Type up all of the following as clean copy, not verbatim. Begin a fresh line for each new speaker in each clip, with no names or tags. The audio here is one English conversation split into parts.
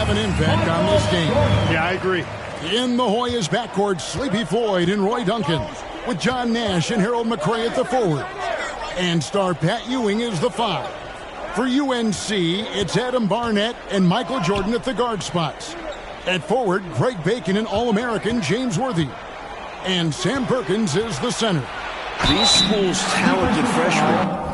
have an impact on this game.
Yeah, I agree.
In the Hoyas backcourt, Sleepy Floyd and Roy Duncan, with John Nash and Harold McRae at the forward. And star Pat Ewing is the 5. For UNC, it's Adam Barnett and Michael Jordan at the guard spots. At forward, Greg Bacon and All-American James Worthy. And Sam Perkins is the center.
These schools' talented freshmen.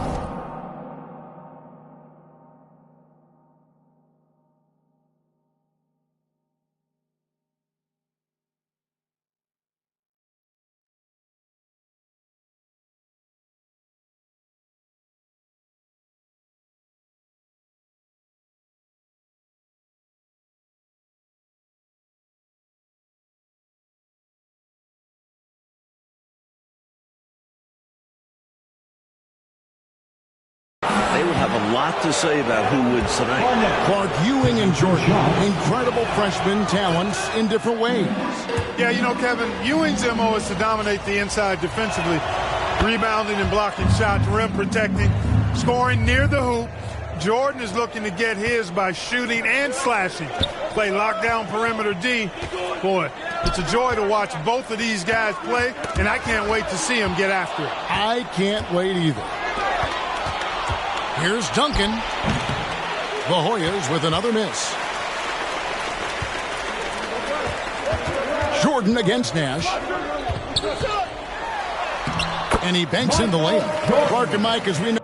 They would have a lot to say about who wins tonight.
Clark, Ewing, and Jordan, incredible freshman talents in different ways.
Yeah, you know, Kevin, Ewing's MO is to dominate the inside defensively, rebounding and blocking shots, rim protecting, scoring near the hoop. Jordan is looking to get his by shooting and slashing. Play lockdown perimeter D. Boy, it's a joy to watch both of these guys play, and I can't wait to see them get after it.
I can't wait either. Here's Duncan. The Hoyas with another miss. Jordan against Nash. And he banks in the layup. Clark and Mike, as we know.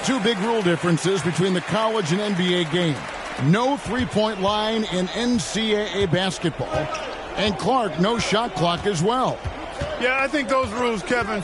Two big rule differences between the college and NBA game. No three-point line in NCAA basketball. And Clark, no shot clock as well.
Yeah, I think those rules, Kevin.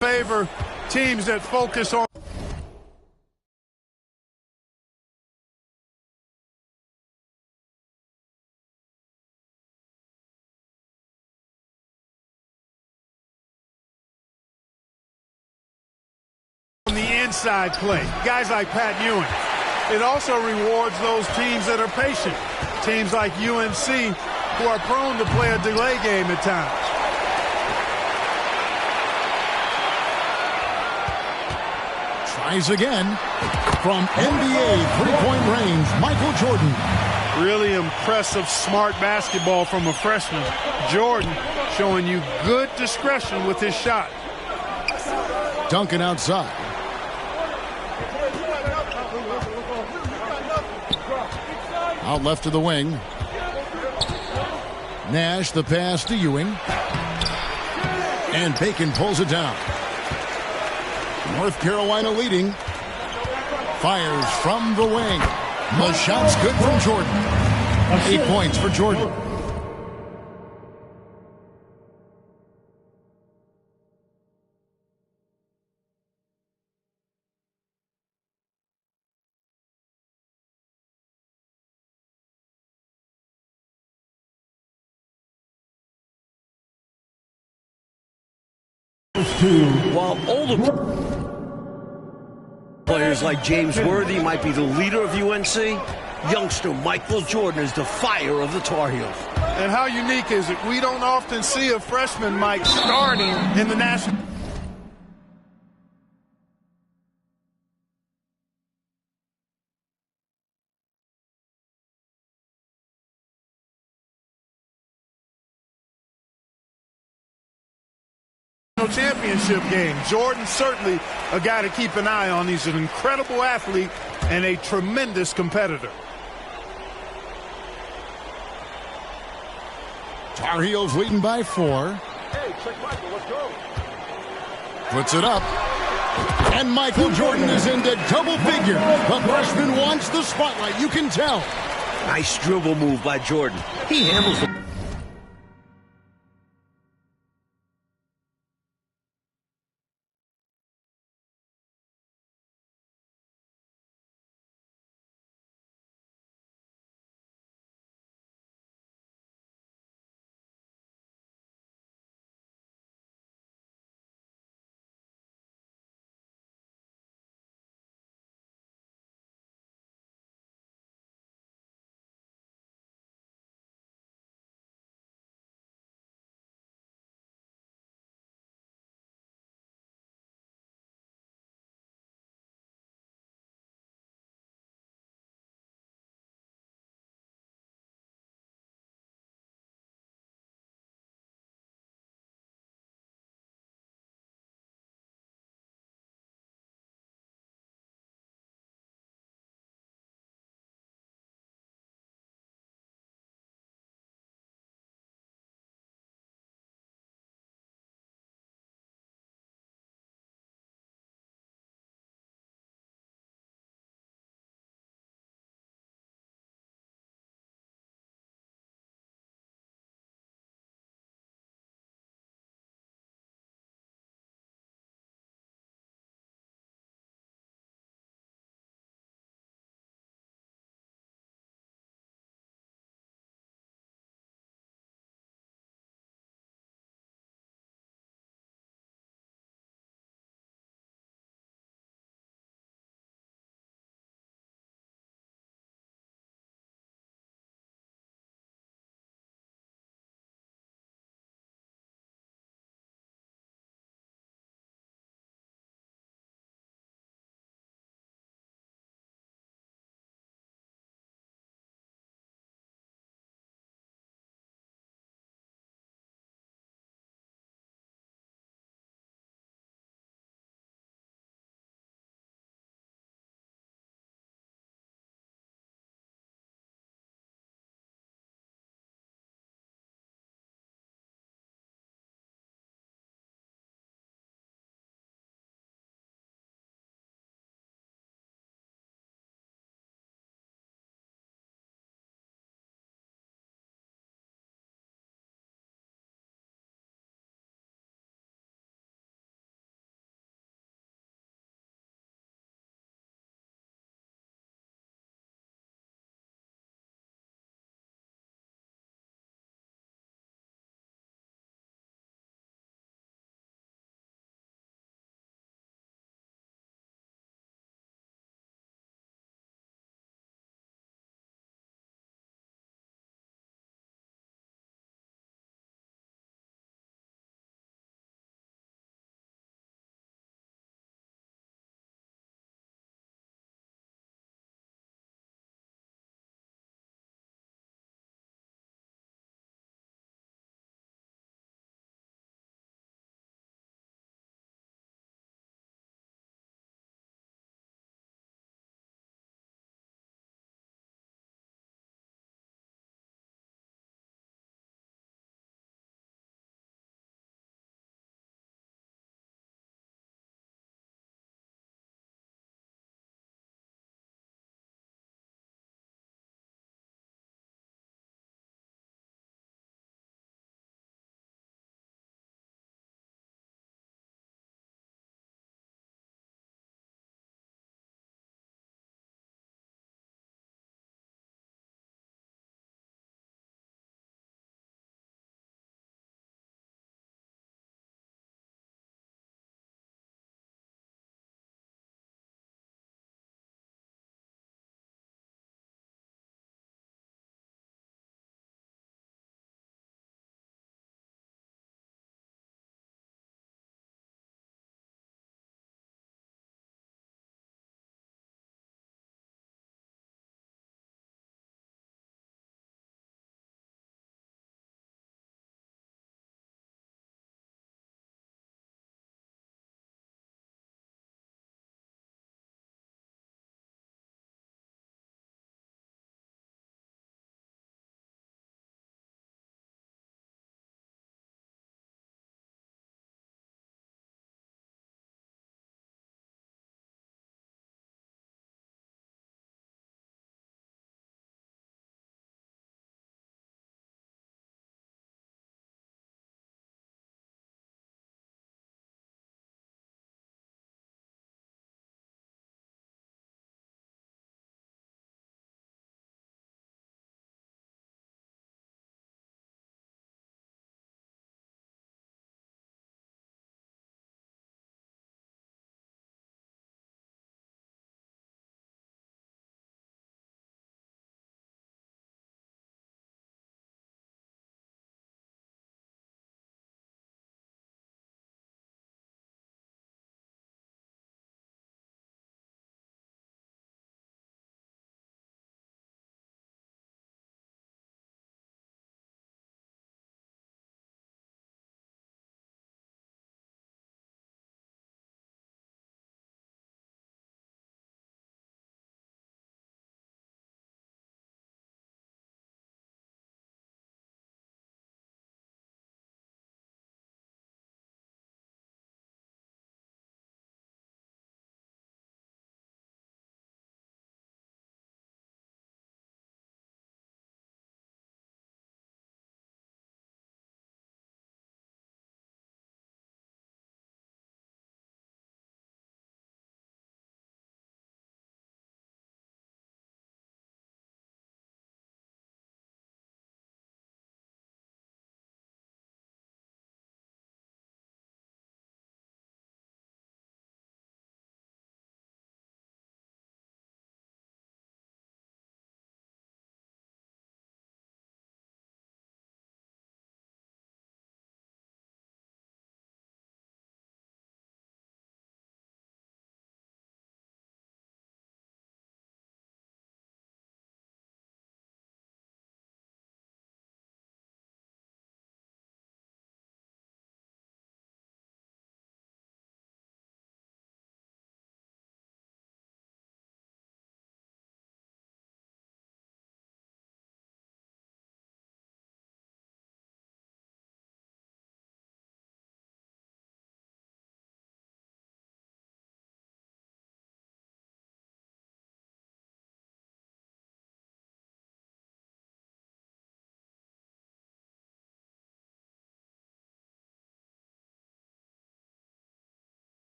Favor teams that focus on the inside play. Guys like Pat Ewing. It also rewards those teams that are patient. Teams like UNC who are prone to play a delay game at times.
Tries again. From NBA three-point range, Michael Jordan.
Really impressive, smart basketball from a freshman. Jordan showing you good discretion with his shot.
Duncan outside. Out left to the wing. Nash, the pass to Ewing. And Bacon pulls it down. North Carolina leading. Fires from the wing. The shot's good from Jordan. 8 points for Jordan. 2.
While older players like James Worthy might be the leader of UNC, youngster Michael Jordan is the fire of the Tar Heels.
And how unique is it? We don't often see a freshman Mike starting in the national championship game. Jordan certainly a guy to keep an eye on. He's an incredible athlete and a tremendous competitor.
Tar Heels leading by 4.
Hey, check Michael, let's go.
Puts it up. And Michael Jordan is into double figures. The freshman wants the spotlight, you can tell.
Nice dribble move by Jordan. He handles the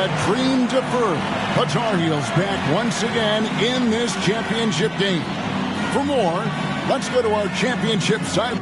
the dream deferred. The Tar Heels back once again in this championship game. For more, let's go to our championship side.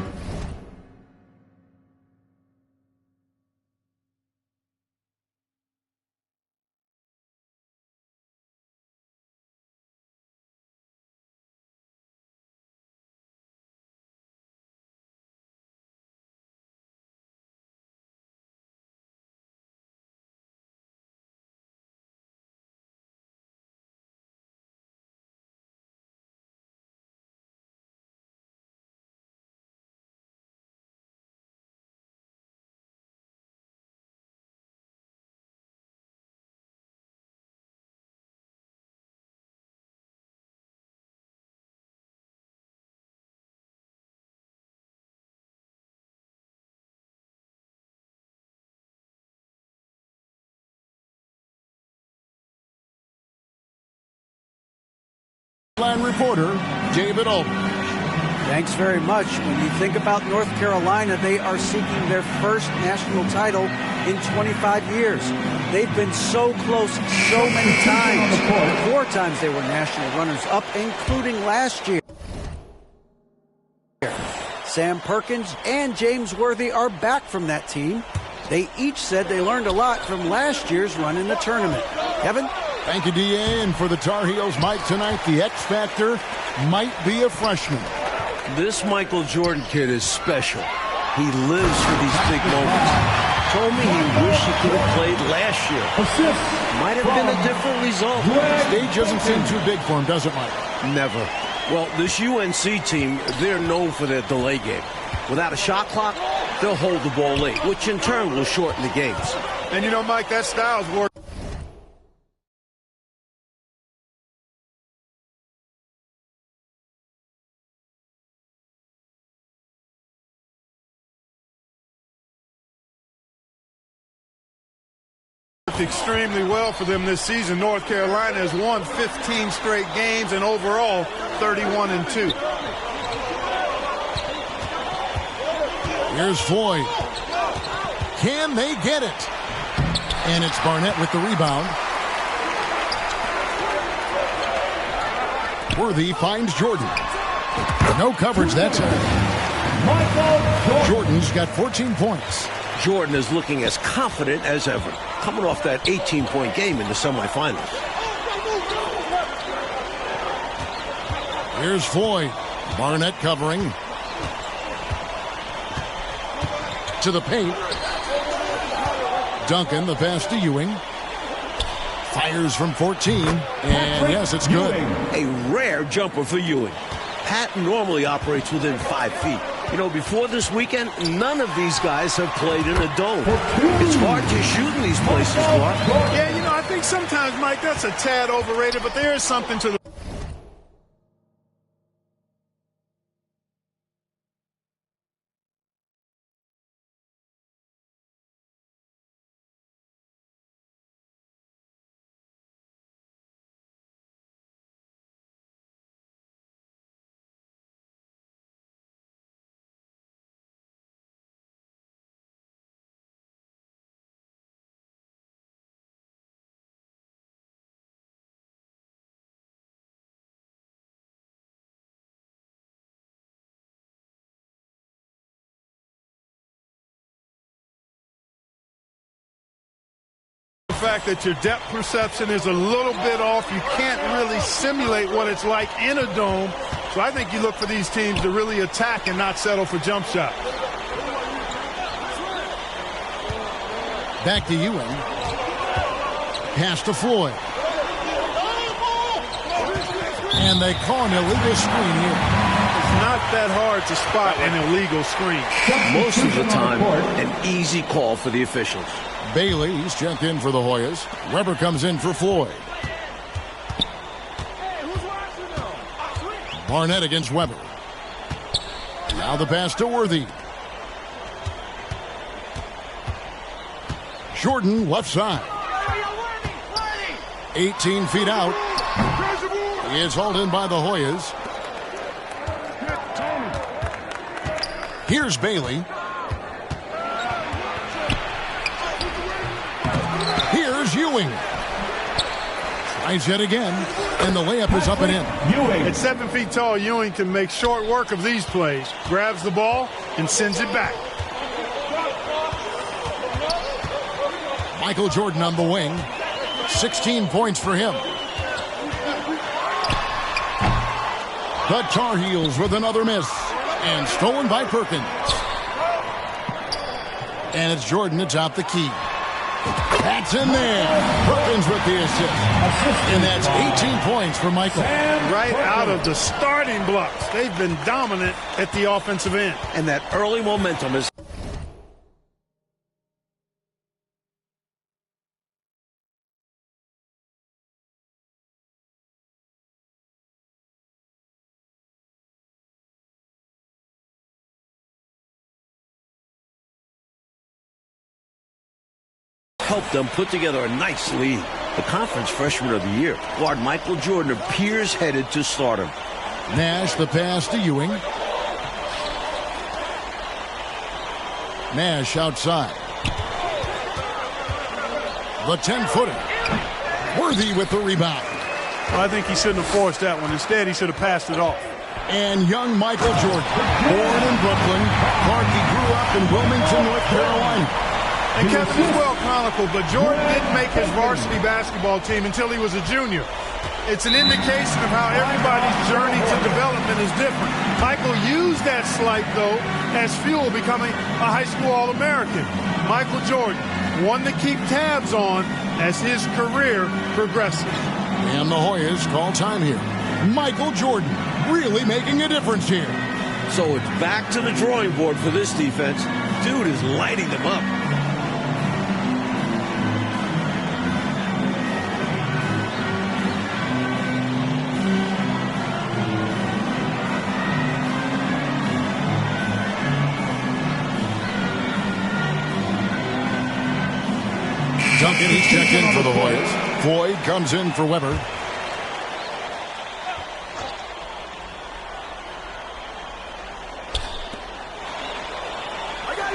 Reporter David Aldridge.
Thanks very much. When you think about North Carolina, they are seeking their first national title in 25 years. They've been so close so many times. 4 times they were national runners-up, including last year. Sam Perkins and James Worthy are back from that team. They each said they learned a lot from last year's run in the tournament. Kevin?
Thank you, D.A. And for the Tar Heels, Mike, tonight, the X Factor might be a freshman.
This Michael Jordan kid is special. He lives for these big moments. Told me he wished he could have played last year. Might have been a different result.
The stage doesn't seem too big for him, does it, Mike?
Never. Well, this UNC team, they're known for their delay game. Without a shot clock, they'll hold the ball late, which in turn will shorten the games.
And you know, Mike, that style's work. Extremely well for them this season. North Carolina has won 15 straight games and overall 31-2.
Here's Floyd. Can they get it? And it's Barnett with the rebound. Worthy finds Jordan. No coverage, that's it. Jordan's got 14 points.
Jordan is looking as confident as ever, coming off that 18-point game in the semifinals.
Here's Floyd. Barnett covering. To the paint. Duncan, the pass to Ewing. Fires from 14. And yes, it's good.
A rare jumper for Ewing. Pat normally operates within 5 feet. You know, before this weekend, none of these guys have played in a dome. It's hard to shoot in these places, Clark.
Yeah, you know, I think sometimes, Mike, that's a tad overrated, but there is something to the fact that your depth perception is a little bit off. You can't really simulate what it's like in a dome. So I think you look for these teams to really attack and not settle for jump shots.
Back to Ewing. Pass to Floyd. And they call an illegal screen here.
It's not that hard to spot an illegal screen.
Most of the time, an easy call for the officials.
Bailey, he's checked in for the Hoyas. Weber comes in for Floyd. Barnett against Weber. Now the pass to Worthy. Jordan left side. 18 feet out. He is hauled in by the Hoyas. Here's Bailey. Here's Ewing. Ewing. Tries it again, and the layup is up and in.
At 7 feet tall, Ewing can make short work of these plays. Grabs the ball and sends it back.
Michael Jordan on the wing. 16 points for him. The Tar Heels with another miss. And stolen by Perkins. And it's Jordan atop the key. That's in there. Perkins with the assist. And that's 18 points for Michael.
Right out of the starting blocks. They've been dominant at the offensive end.
And that early momentum is... helped them put together a nice lead. The conference freshman of the year, guard Michael Jordan, appears headed to stardom.
Nash the pass to Ewing. Nash outside. The 10-footer. Worthy with the rebound.
Well, I think he shouldn't have forced that one. Instead, he should have passed it off.
And young Michael Jordan, born in Brooklyn. Clarkie grew up in Wilmington, North Carolina.
And Kevin is well chronicled, but Jordan didn't make his varsity basketball team until he was a junior. It's an indication of how everybody's journey to development is different. Michael used that slight, though, as fuel, becoming a high school All-American. Michael Jordan, one to keep tabs on as his career progresses.
And the Hoyas call time here. Michael Jordan really making a difference here.
So it's back to the drawing board for this defense. Dude is lighting them up.
Duncan, he's checked in for the Hoyas. Floyd comes in for Weber.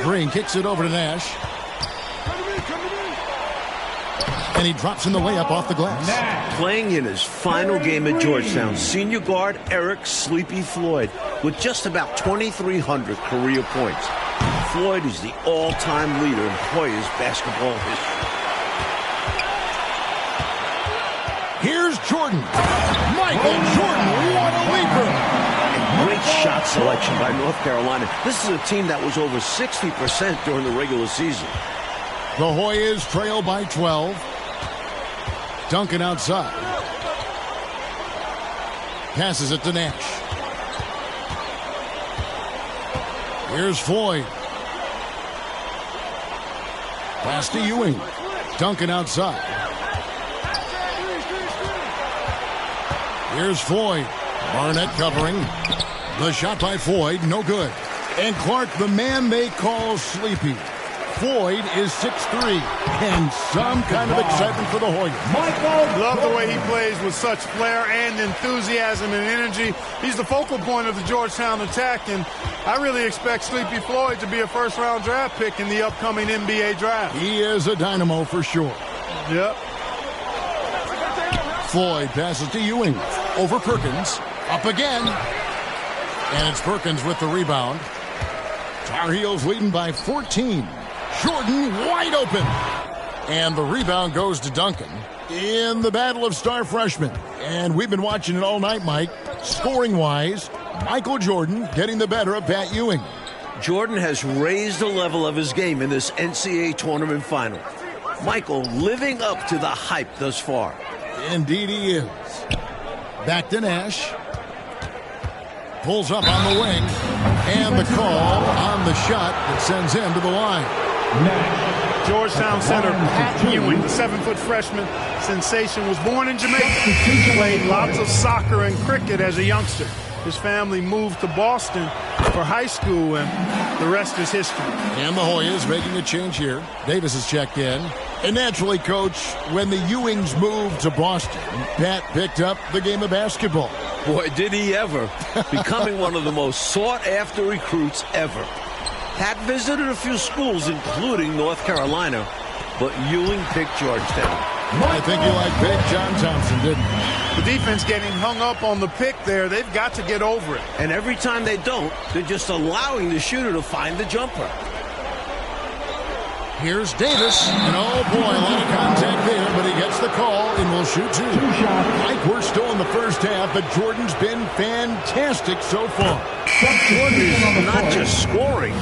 Green kicks it over to Nash. And he drops in the layup off the glass.
Playing in his final game at Georgetown, senior guard Eric "Sleepy" Floyd with just about 2,300 career points. Floyd is the all-time leader in Hoyas basketball history.
Here's Jordan. Michael Jordan, what a leaper.
And great shot selection by North Carolina. This is a team that was over 60% during the regular season.
The Hoyas trail by 12. Duncan outside. Passes it to Nash. Here's Floyd. Pass to Ewing. Duncan outside. Here's Floyd. Barnett covering. The shot by Floyd, no good. And Clark, the man they call Sleepy. Floyd is 6'3", and some kind of excitement for the Hoyas.
Love the way he plays with such flair and enthusiasm and energy. He's the focal point of the Georgetown attack, and I really expect Sleepy Floyd to be a first-round draft pick in the upcoming NBA draft.
He is a dynamo for sure.
Yep.
Floyd passes to Ewing. Over Perkins. Up again. And it's Perkins with the rebound. Tar Heels leading by 14. Jordan wide open. And the rebound goes to Duncan in the battle of star freshmen. And we've been watching it all night, Mike. Scoring-wise, Michael Jordan getting the better of Pat Ewing.
Jordan has raised the level of his game in this NCAA tournament final. Michael living up to the hype thus far.
Indeed he is. Back to Nash. Pulls up on the wing. And the call on the shot that sends him to the line.
Georgetown center Pat Ewing, the 7-foot freshman sensation, was born in Jamaica. Played lots of soccer and cricket as a youngster. His family moved to Boston for high school, and the rest is history.
And the Hoyas making a change here. Davis has checked in. And naturally, Coach, when the Ewings moved to Boston, Pat picked up the game of basketball.
Boy, did he ever. Becoming one of the most sought-after recruits ever. Pat visited a few schools, including North Carolina, but Ewing picked Georgetown.
I think you like Big John Thompson, didn't you?
The defense getting hung up on the pick there. They've got to get over it.
And every time they don't, they're just allowing the shooter to find the jumper.
Here's Davis, and oh boy, a lot of contact there, but he gets the call and will shoot two. Mike, we're still in the first half, but Jordan's been fantastic so far.
Jordan is not just scoring,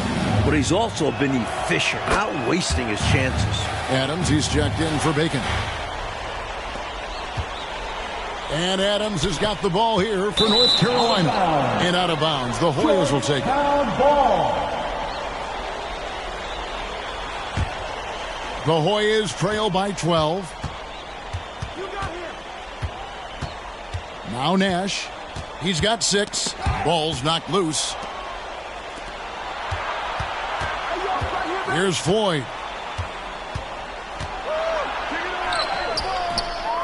but he's also been efficient, not wasting his chances.
Adams, he's checked in for Bacon. And Adams has got the ball here for North Carolina. And out of bounds, the Hoyas will take it. The Hoyas trail by 12. Now Nash. He's got 6. Ball's knocked loose. Here's Floyd.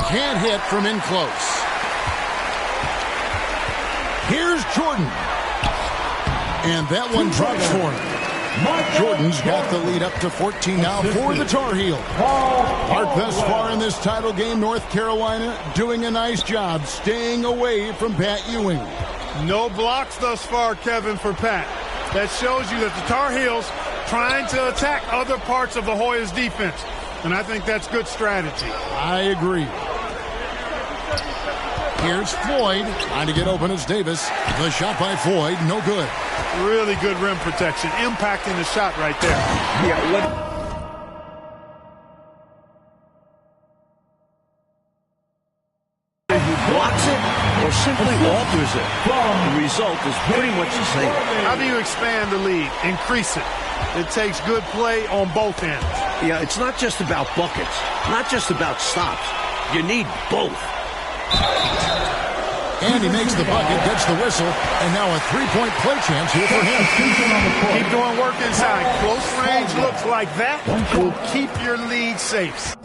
Can't hit from in close. Here's Jordan. And that one drops for him. Jordan's got the lead up to 14 now for the Tar Heels. Art, thus far in this title game, North Carolina doing a nice job staying away from Pat Ewing.
No blocks thus far, Kevin, for Pat. That shows you that the Tar Heels trying to attack other parts of the Hoyas defense. And I think that's good strategy.
I agree. Here's Floyd trying to get open as Davis. The shot by Floyd, no good.
Really good rim protection, impacting the shot right there.
Yeah, he blocks it or simply alters it. The result is pretty much the same.
How do you expand the lead, increase it? It takes good play on both ends.
Yeah, it's not just about buckets, not just about stops. You need both.
And he makes the bucket, gets the whistle, and now a three-point play chance here for him.
Keep doing work inside. Close range looks like that will keep your lead safe.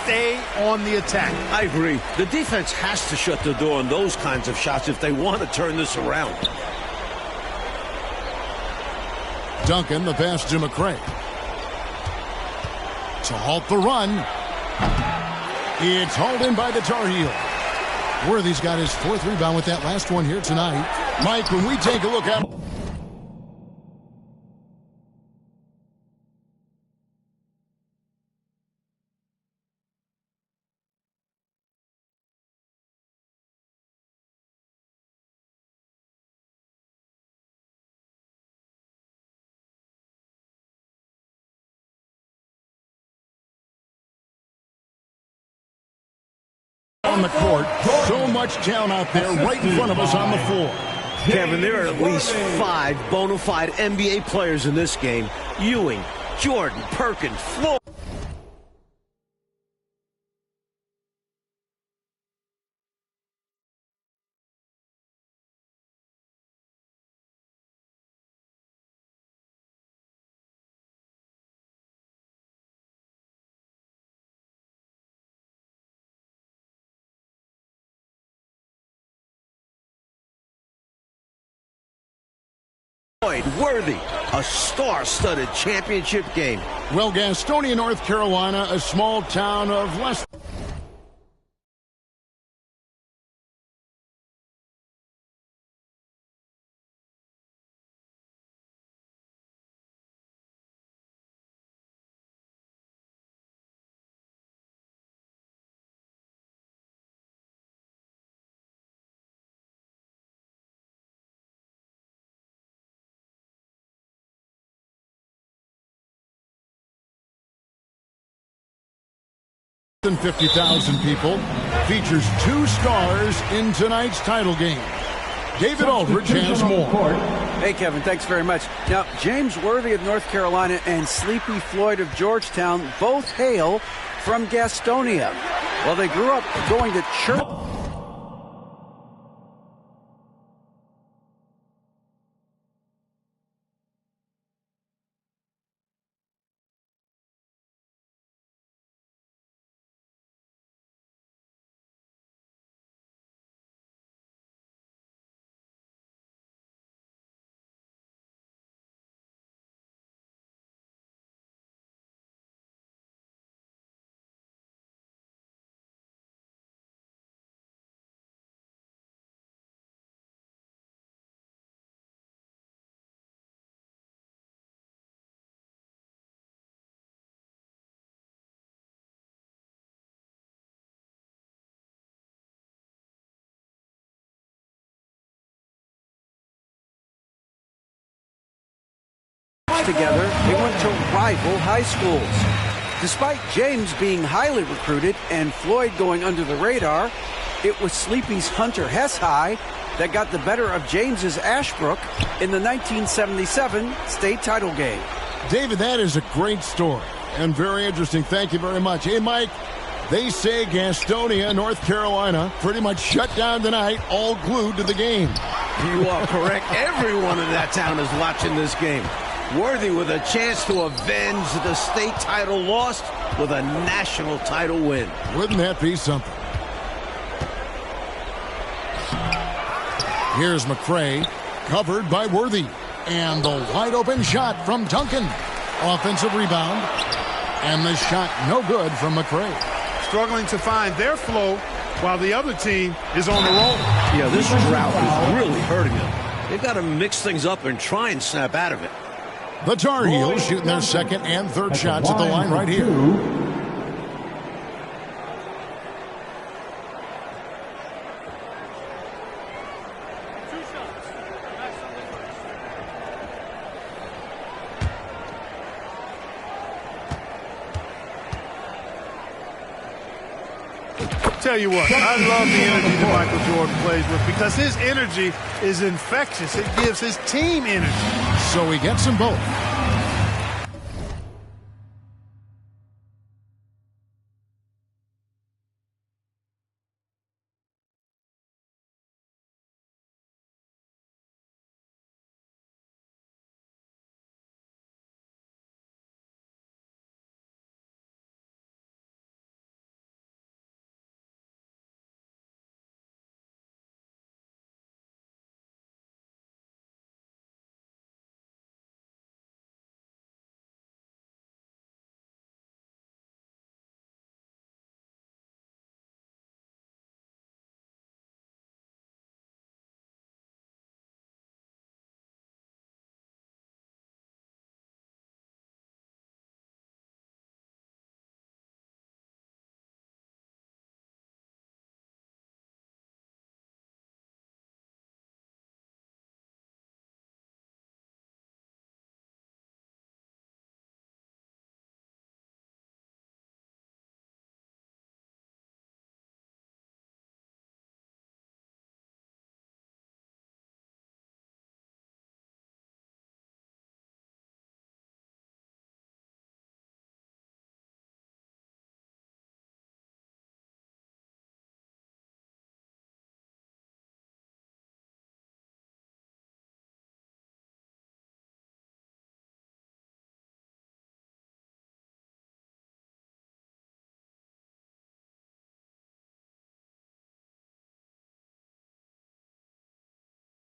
Stay on the attack.
I agree. The defense has to shut the door on those kinds of shots if they want to turn this around.
Duncan, the pass to McCray. To halt the run. It's hauled in by the Tar Heels. Worthy's got his 4th rebound with that last one here tonight. Mike, when we take a look at... on the court, so much talent out there right in front of us on the floor.
Kevin, there are at least 5 bona fide NBA players in this game. Ewing, Jordan, Perkins, Floyd. Worthy, a star-studded championship game.
Well, Gastonia, North Carolina, a small town of less... than 50,000 people, features 2 stars in tonight's title game. David Aldridge has more.
Hey, Kevin, thanks very much. Now, James Worthy of North Carolina and Sleepy Floyd of Georgetown both hail from Gastonia. Well, they grew up going to church. together, they went to rival high schools. Despite James being highly recruited and Floyd going under the radar, it was Sleepy's Hunter Hess High that got the better of James's Ashbrook in the 1977 state title game.
David, that is a great story and very interesting. Thank you very much. Hey, Mike, they say Gastonia, North Carolina, pretty much shut down tonight, all glued to the game.
You are correct. Everyone in that town is watching this game. Worthy with a chance to avenge the state title lost with a national title win.
Wouldn't that be something? Here's McCray, covered by Worthy. And the wide open shot from Duncan. Offensive rebound. And the shot no good from McCray.
Struggling to find their flow while the other team is on the roll.
Yeah, this drought is really hurting them. They've got to mix things up and try and snap out of it.
The Tar Heels shooting their second and third shots at the line right here.
Tell you what, I love the energy that Michael Jordan plays with because his energy is infectious. It gives his team energy.
So he gets them both.